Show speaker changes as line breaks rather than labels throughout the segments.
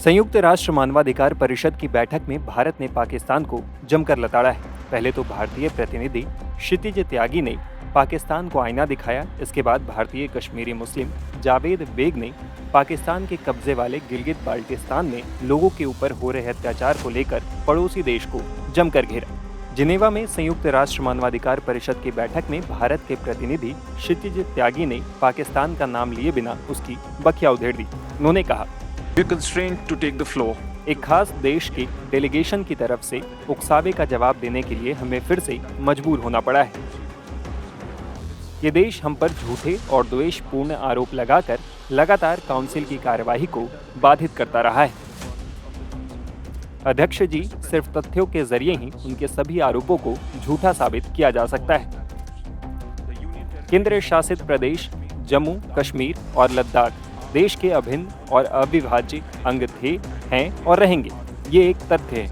संयुक्त राष्ट्र मानवाधिकार परिषद की बैठक में भारत ने पाकिस्तान को जमकर लताड़ा है। पहले तो भारतीय प्रतिनिधि क्षितिज त्यागी ने पाकिस्तान को आईना दिखाया। इसके बाद भारतीय कश्मीरी मुस्लिम जावेद बेग ने पाकिस्तान के कब्जे वाले गिलगित बाल्टिस्तान में लोगों के ऊपर हो रहे अत्याचार को लेकर पड़ोसी देश को जमकर घेरा। जिनेवा में संयुक्त राष्ट्र मानवाधिकार परिषद की बैठक में भारत के प्रतिनिधि क्षितिज त्यागी ने पाकिस्तान का नाम लिए बिना उसकी बखिया उधेड़ दी। उन्होंने कहा, एक खास देश के डेलीगेशन की तरफ से उकसावे का जवाब देने के लिए हमें फिर से मजबूर होना पड़ा है। ये देश हम पर झूठे और द्वेषपूर्ण आरोप लगाकर लगातार काउंसिल की कार्यवाही को बाधित करता रहा है। अध्यक्ष जी, सिर्फ तथ्यों के जरिए ही उनके सभी आरोपों को झूठा साबित किया जा सकता है। केंद्र शासित प्रदेश जम्मू कश्मीर और लद्दाख देश के अभिन्न और अविभाज्य अंग थे, हैं और रहेंगे। ये एक तथ्य है।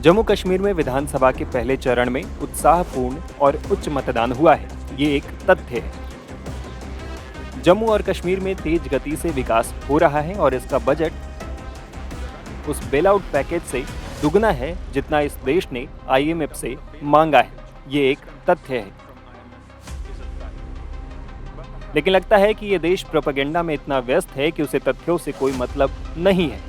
जम्मू कश्मीर में विधानसभा के पहले चरण में उत्साहपूर्ण और उच्च मतदान हुआ है। ये एक तथ्य है। जम्मू और कश्मीर में तेज गति से विकास हो रहा है और इसका बजट उस बेलआउट पैकेज से दुगना है जितना इस देश ने IMF से मांगा है। ये एक तथ्य है। लेकिन लगता है कि ये देश प्रोपेगेंडा में इतना व्यस्त है कि उसे तथ्यों से कोई मतलब नहीं है।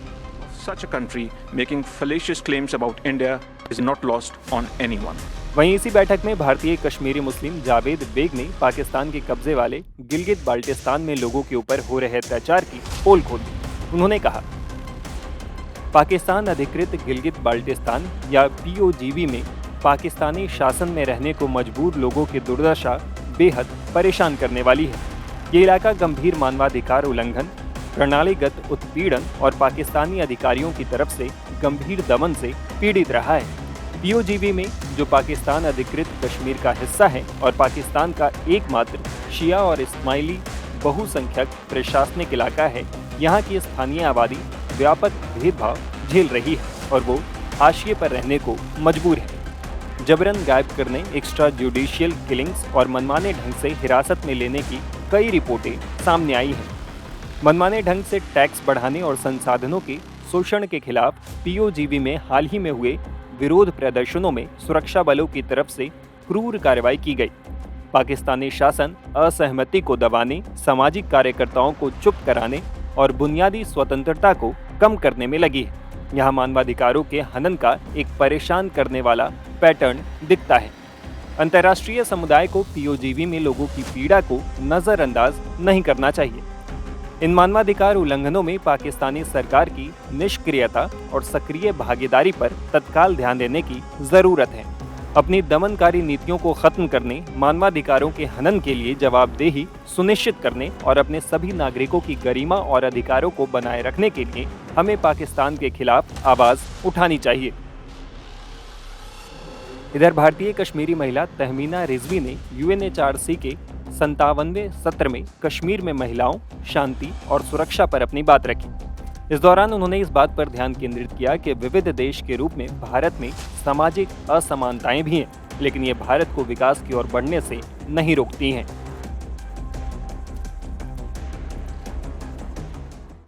Such a country making fallacious claims about India is not lost on anyone.
वहीं इसी बैठक में भारतीय कश्मीरी मुस्लिम जावेद बेग ने पाकिस्तान के कब्जे वाले गिलगित बाल्टिस्तान में लोगों के ऊपर हो रहे अत्याचार की पोल खोल दी। उन्होंने कहा, पाकिस्तान अधिकृत गिलगित बाल्टिस्तान या POGV में पाकिस्तानी शासन में रहने को मजबूर लोगों की दुर्दशा बेहद परेशान करने वाली है। ये इलाका गंभीर मानवाधिकार उल्लंघन, प्रणालीगत उत्पीड़न और पाकिस्तानी अधिकारियों की तरफ से गंभीर दमन से पीड़ित रहा है। POGV में, जो पाकिस्तान अधिकृत कश्मीर का हिस्सा है और पाकिस्तान का एकमात्र शिया और इस्माइली बहुसंख्यक प्रशासनिक इलाका है, यहाँ की स्थानीय आबादी व्यापक भेदभाव झेल रही है और वो हाशिए पर रहने को मजबूर है। जबरन गायब करने, एक्स्ट्रा जुडिशियल किलिंग्स और मनमाने ढंग से हिरासत में लेने की कई रिपोर्टें सामने आई हैं। मनमाने ढंग से टैक्स बढ़ाने और संसाधनों के शोषण के खिलाफ POGV में हाल ही में हुए विरोध प्रदर्शनों में सुरक्षा बलों की तरफ से क्रूर कार्रवाई की गई। पाकिस्तानी शासन असहमति को दबाने, सामाजिक कार्यकर्ताओं को चुप कराने और बुनियादी स्वतंत्रता को कम करने में लगी है। यहाँ मानवाधिकारों के हनन का एक परेशान करने वाला पैटर्न दिखता है। अंतर्राष्ट्रीय समुदाय को POGV में लोगों की पीड़ा को नजरअंदाज नहीं करना चाहिए। इन मानवाधिकार उल्लंघनों में पाकिस्तानी सरकार की निष्क्रियता और सक्रिय भागीदारी पर तत्काल ध्यान देने की जरूरत है। अपनी दमनकारी नीतियों को खत्म करने, मानवाधिकारों के हनन के लिए जवाबदेही सुनिश्चित करने और अपने सभी नागरिकों की गरिमा और अधिकारों को बनाए रखने के लिए हमें पाकिस्तान के खिलाफ आवाज उठानी चाहिए। इधर भारतीय कश्मीरी महिला तहमीना रिजवी ने UNHRC के 57वें सत्र में कश्मीर में महिलाओं, शांति और सुरक्षा पर अपनी बात रखी। इस दौरान उन्होंने इस बात पर ध्यान केंद्रित किया कि विविध देश के रूप में भारत में सामाजिक असमानताएं भी हैं, लेकिन ये भारत को विकास की ओर बढ़ने से नहीं रोकती हैं।